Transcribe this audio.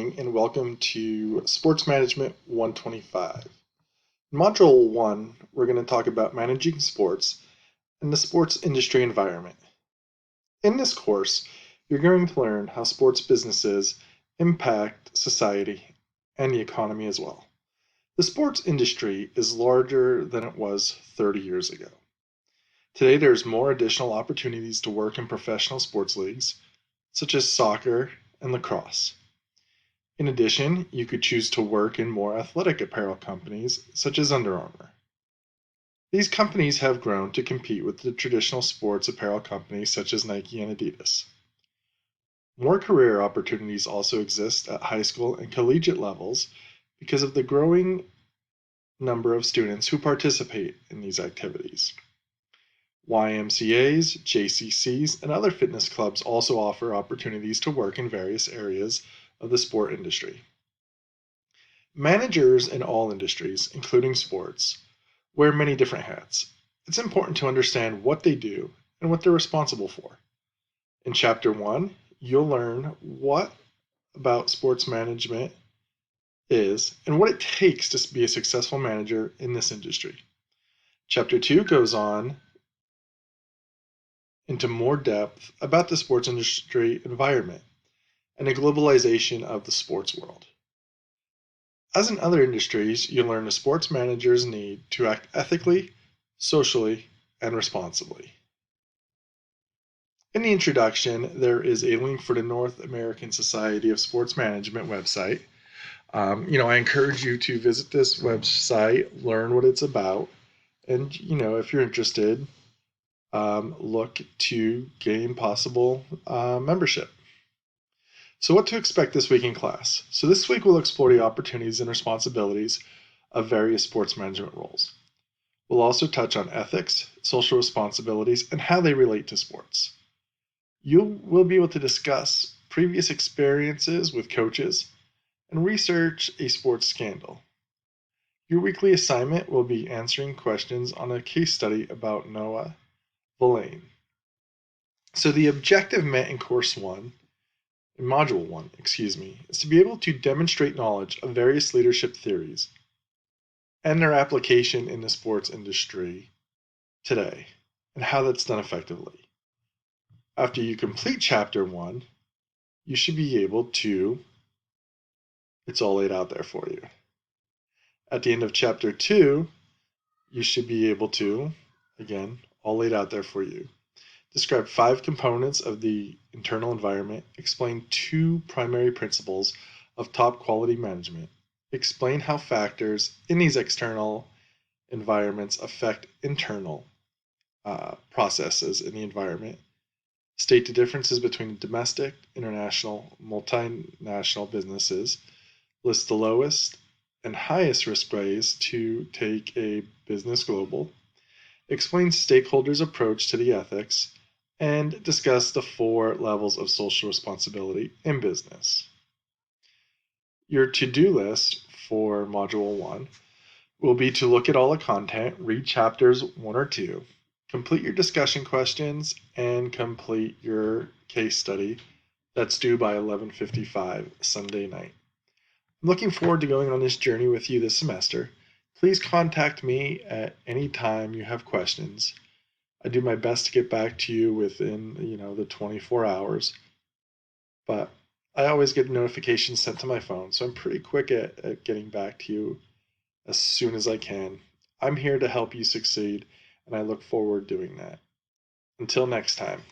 morning and welcome to Sports Management 125. In Module 1, we're going to talk about managing sports and the sports industry environment. In this course, you're going to learn how sports businesses impact society and the economy as well. The sports industry is larger than it was 30 years ago. Today, there's more additional opportunities to work in professional sports leagues, such as soccer and lacrosse. In addition, you could choose to work in more athletic apparel companies, such as Under Armour. These companies have grown to compete with the traditional sports apparel companies such as Nike and Adidas. More career opportunities also exist at high school and collegiate levels because of the growing number of students who participate in these activities. YMCAs, JCCs, and other fitness clubs also offer opportunities to work in various areas of the sport industry. Managers in all industries, including sports, wear many different hats. It's important to understand what they do and what they're responsible for. In Chapter 1, you'll learn what about sports management is and what it takes to be a successful manager in this industry. Chapter 2 goes on into more depth about the sports industry environment and the globalization of the sports world. As in other industries, you learn a sports manager's need to act ethically, socially, and responsibly. In the introduction, there is a link for the North American Society of Sports Management website. I encourage you to visit this website, learn what it's about, and if you're interested, look to gain possible membership. So what to expect this week in class? So this week we'll explore the opportunities and responsibilities of various sports management roles. We'll also touch on ethics, social responsibilities, and how they relate to sports. You will be able to discuss previous experiences with coaches and research a sports scandal. Your weekly assignment will be answering questions on a case study about Noah Villain. So the objective met in Module 1, is to be able to demonstrate knowledge of various leadership theories and their application in the sports industry today and how that's done effectively. After you complete Chapter 1, you should be able to, it's all laid out there for you. At the end of Chapter 2, you should be able to, again, all laid out there for you. Describe 5 components of the internal environment, explain 2 primary principles of top quality management, explain how factors in these external environments affect internal processes in the environment, state the differences between domestic, international, multinational businesses, list the lowest and highest risk ways to take a business global, explain stakeholders' approach to the ethics, and discuss the 4 levels of social responsibility in business. Your to-do list for Module 1 will be to look at all the content, read chapters 1 or 2, complete your discussion questions, and complete your case study that's due by 11:55 Sunday night. I'm looking forward to going on this journey with you this semester. Please contact me at any time you have questions. I do my best to get back to you within, the 24 hours, but I always get notifications sent to my phone, so I'm pretty quick at getting back to you as soon as I can. I'm here to help you succeed, and I look forward to doing that. Until next time.